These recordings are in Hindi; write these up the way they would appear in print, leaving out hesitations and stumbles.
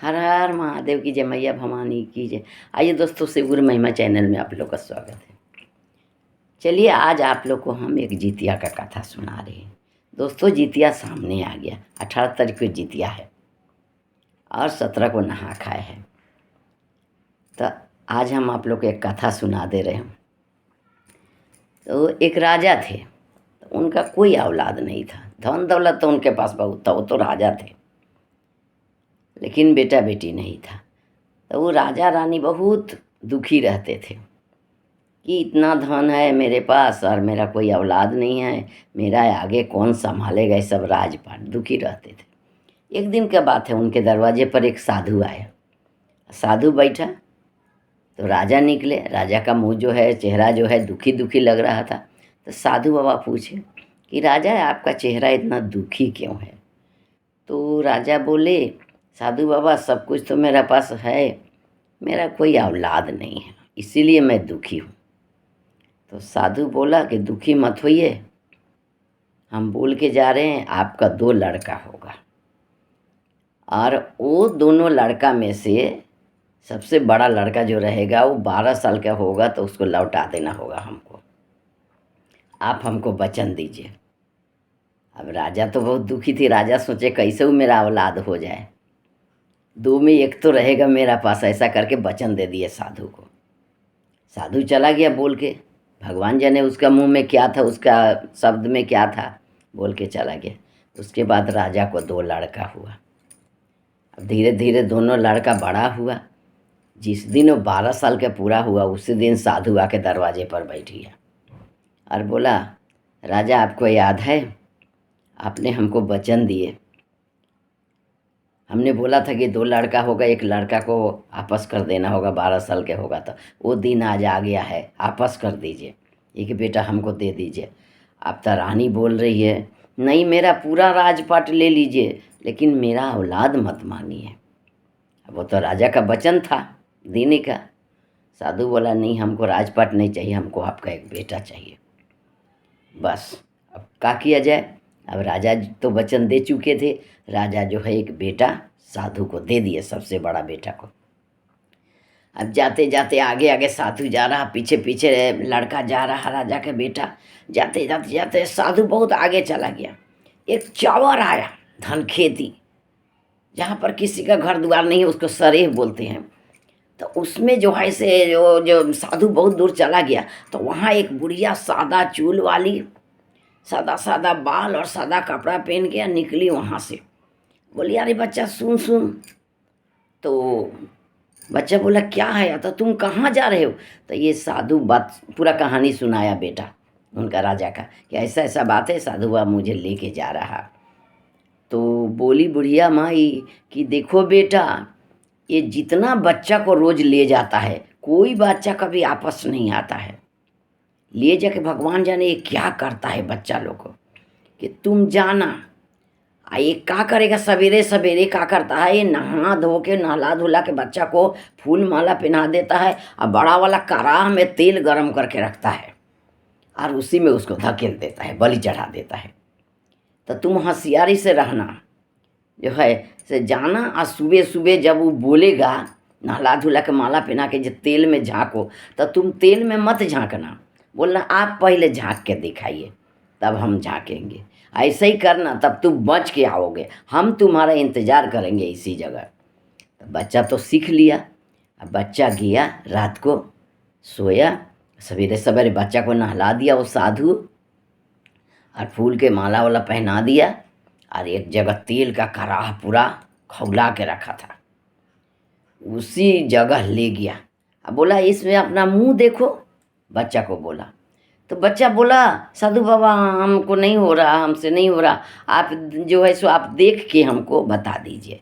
हर हर महादेव की जय, मैया भवानी की जय। आइए दोस्तों, शिव गुरु महिमा चैनल में आप लोग का स्वागत है। चलिए आज आप लोग को हम एक जितिया का कथा सुना रहे हैं। दोस्तों जितिया सामने आ गया, 18 तारीख को जितिया है और 17 को नहा खाए है। तो आज हम आप लोग को एक कथा सुना दे रहे हैं। तो एक राजा थे, तो उनका कोई औलाद नहीं था। धन दौलत तो उनके पास बहुत था, वो तो राजा थे, लेकिन बेटा बेटी नहीं था। तो वो राजा रानी बहुत दुखी रहते थे कि इतना धन है मेरे पास और मेरा कोई औलाद नहीं है, मेरा आगे कौन संभालेगा, ये सब राजपाट दुखी रहते थे। एक दिन का बात है, उनके दरवाजे पर एक साधु आया। साधु बैठा तो राजा निकले। राजा का मुंह जो है, चेहरा जो है दुखी दुखी लग रहा था। तो साधु बाबा पूछे कि राजा आपका चेहरा इतना दुखी क्यों है? तो राजा बोले, साधु बाबा सब कुछ तो मेरा पास है, मेरा कोई औलाद नहीं है, इसीलिए मैं दुखी हूँ। तो साधु बोला कि दुखी मत होइए, हम बोल के जा रहे हैं आपका 2 लड़का होगा, और वो दोनों लड़का में से सबसे बड़ा लड़का जो रहेगा वो 12 साल का होगा, तो उसको लौटा देना होगा हमको, आप हमको वचन दीजिए। अब राजा तो बहुत दुखी थी। राजा सोचे कैसे वो मेरा औलाद हो जाए, 2 में 1 तो रहेगा मेरा पास। ऐसा करके वचन दे दिए साधु को। साधु चला गया बोल के, भगवान जाने उसका मुंह में क्या था, उसका शब्द में क्या था, बोल के चला गया। उसके बाद राजा को 2 लड़का हुआ। अब धीरे धीरे दोनों लड़का बड़ा हुआ। जिस दिन वो 12 साल का पूरा हुआ, उसी दिन साधु आके दरवाजे पर बैठ गया और बोला, राजा आपको याद है, आपने हमको वचन दिए, हमने बोला था कि 2 लड़का होगा, 1 लड़का को आपस कर देना होगा, 12 साल के होगा। तो वो दिन आज आ गया है, आपस कर दीजिए, एक बेटा हमको दे दीजिए। अब तो रानी बोल रही है, नहीं मेरा पूरा राजपाट ले लीजिए, लेकिन मेरा औलाद मत मानिए। अब वो तो राजा का वचन था देने का। साधु बोला, नहीं हमको राजपाट नहीं चाहिए, हमको आपका एक बेटा चाहिए। बस अब क्या किया जाए, अब राजा तो वचन दे चुके थे। राजा जो है एक बेटा साधु को दे दिए, सबसे बड़ा बेटा को। अब जाते जाते आगे आगे साधु जा रहा, पीछे पीछे लड़का जा रहा, राजा का बेटा। जाते जाते जाते साधु बहुत आगे चला गया। एक चौर आया, धन खेती, जहाँ पर किसी का घर द्वार नहीं है, उसको सरेह बोलते हैं। तो उसमें जो है से जो साधु बहुत दूर चला गया, तो वहाँ एक बुढ़िया सादा चूल वाली, सादा सादा बाल और सादा कपड़ा पहन के निकली वहाँ से। बोली, अरे बच्चा सुन सुन। तो बच्चा बोला, क्या है? तो तुम कहाँ जा रहे हो? तो ये साधु बात पूरा कहानी सुनाया बेटा उनका राजा का, कि ऐसा ऐसा बात है, साधु बाबा मुझे लेके जा रहा। तो बोली बुढ़िया माई कि देखो बेटा, ये जितना बच्चा को रोज ले जाता है, कोई बच्चा कभी आपस नहीं आता है। ले जाके भगवान जाने ये क्या करता है बच्चा लोग को, कि तुम जाना। ये क्या करेगा, सवेरे सवेरे क्या करता है, ये नहा धो के नहला धुला के बच्चा को फूल माला पहना देता है, और बड़ा वाला कड़ाह में तेल गरम करके रखता है और उसी में उसको धकेल देता है, बलि चढ़ा देता है। तो तुम होशियारी से रहना, जो है से जाना, और सुबह सुबह जब वो बोलेगा नहला धुला के माला पहना के जब तेल में झाँको, तो तुम तेल में मत झाँकना, बोलना आप पहले झाँक के दिखाइए, तब हम झाँकेंगे। ऐसे ही करना, तब तुम बच के आओगे, हम तुम्हारा इंतज़ार करेंगे इसी जगह। तो बच्चा तो सीख लिया। अब बच्चा गया, रात को सोया, सवेरे सवेरे बच्चा को नहला दिया वो साधु, और फूल के माला वाला पहना दिया, और एक जगह तेल का कड़ाह पूरा खौला के रखा था, उसी जगह ले गया। अब बोला, इसमें अपना मुंह देखो, बच्चा को बोला। तो बच्चा बोला, साधु बाबा हमको नहीं हो रहा, हमसे नहीं हो रहा, आप जो है सो आप देख के हमको बता दीजिए,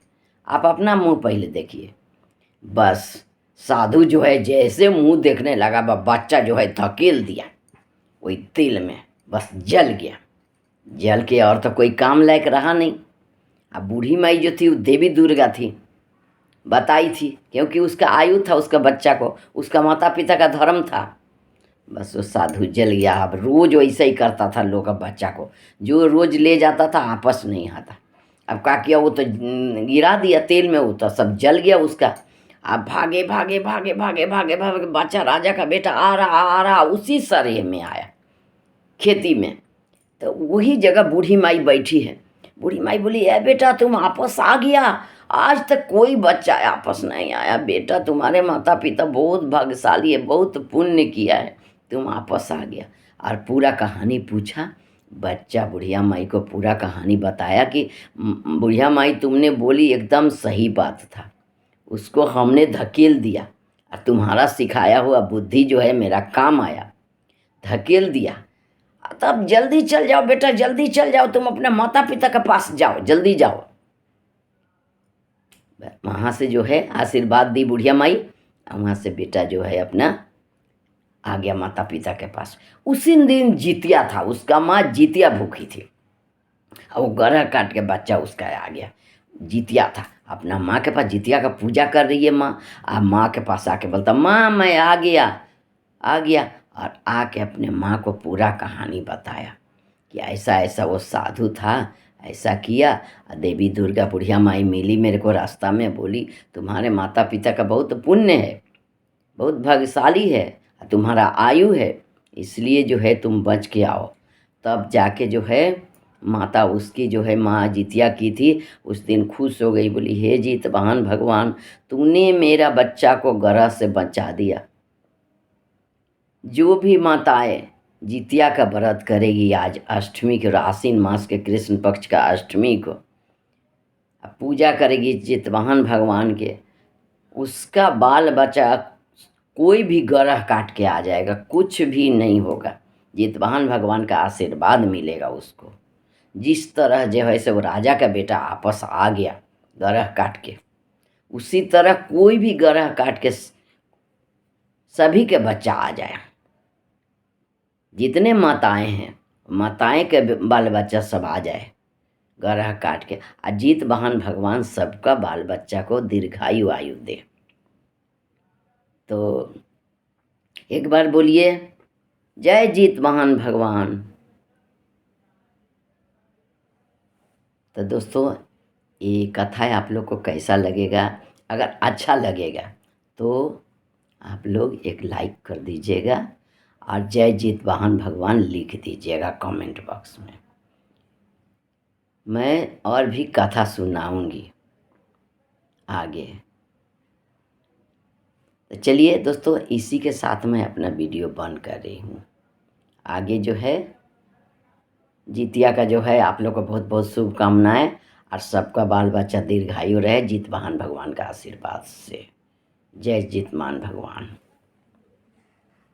आप अपना मुंह पहले देखिए। बस साधु जो है जैसे मुंह देखने लगा, बच्चा जो है धकेल दिया वही तेल में, बस जल गया। जल के और तो कोई काम लायक रहा नहीं। अब बूढ़ी माई जो थी वो देवी दुर्गा थी, बताई थी, क्योंकि उसका आयु था, उसका बच्चा को, उसका माता पिता का धर्म था। बस वो साधु जल गया। अब रोज़ वैसे ही करता था लोग, अब बच्चा को जो रोज़ ले जाता था आपस नहीं आता। अब क्या किया, वो तो गिरा दिया तेल में, वो तो सब जल गया उसका। अब भागे भागे भागे भागे भागे भागे, बच्चा राजा का बेटा आ रहा उसी सरे में आया खेती में। तो वही जगह बूढ़ी माई बैठी है। बूढ़ी माई बोली, ए बेटा तुम वापस आ गया, आज तक कोई बच्चा वापस नहीं आया। बेटा तुम्हारे माता पिता बहुत भाग्यशाली है, बहुत पुण्य किया है, तुम वापस आ गया। और पूरा कहानी पूछा। बच्चा बुढ़िया माई को पूरा कहानी बताया कि बुढ़िया माई तुमने बोली एकदम सही बात था, उसको हमने धकेल दिया और तुम्हारा सिखाया हुआ बुद्धि जो है मेरा काम आया, धकेल दिया। तब जल्दी चल जाओ बेटा, जल्दी चल जाओ, तुम अपने माता पिता के पास जाओ, जल्दी जाओ। वहाँ से जो है आशीर्वाद दी बुढ़िया माई, वहाँ से बेटा जो है अपना आ गया माता पिता के पास। उसी दिन जितिया था, उसका माँ जितिया भूखी थी, और वो गरह काट के बच्चा उसका आ गया। जितिया था, अपना माँ के पास जितिया का पूजा कर रही है माँ। अब माँ के पास आके बोलता, माँ मैं आ गया, आ गया। और आके अपने माँ को पूरा कहानी बताया कि ऐसा ऐसा वो साधु था, ऐसा किया। देवी दुर्गा बुढ़िया माई मिली मेरे को रास्ता में, बोली तुम्हारे माता पिता का बहुत पुण्य है, बहुत भाग्यशाली है, तुम्हारा आयु है, इसलिए जो है तुम बच के आओ। तब जाके जो है माता उसकी जो है माँ जितिया की थी, उस दिन खुश हो गई, बोली हे जितवाहन भगवान, तूने मेरा बच्चा को गरह से बचा दिया। जो भी माताएं जितिया का व्रत करेगी आज अष्टमी के, आश्विन मास के कृष्ण पक्ष का अष्टमी को पूजा करेगी जितवाहन भगवान के, उसका बाल बच्चा कोई भी गरह काट के आ जाएगा, कुछ भी नहीं होगा, जितवाहन भगवान का आशीर्वाद मिलेगा उसको। जिस तरह जो है से वो राजा का बेटा आपस आ गया गरह काट के, उसी तरह कोई भी गरह काट के सभी के बच्चा आ जाए। जितने माताएं हैं, माताएं के बाल बच्चा सब आ जाए गरह काट के। अजीत वाहन भगवान सबका बाल बच्चा को दीर्घायु आयु दे। तो एक बार बोलिए जय जितवाहन भगवान। तो दोस्तों ये कथा आप लोग को कैसा लगेगा? अगर अच्छा लगेगा तो आप लोग एक लाइक कर दीजिएगा और जय जितवाहन भगवान लिख दीजिएगा कमेंट बॉक्स में। मैं और भी कथा सुनाऊंगी आगे। तो चलिए दोस्तों, इसी के साथ मैं अपना वीडियो बंद कर रही हूँ। आगे जो है जितिया का जो है आप लोग को बहुत बहुत शुभकामनाएं, और सबका बाल बच्चा दीर्घायु रहे जितवाहन भगवान का आशीर्वाद से। जय जितवाहन भगवान।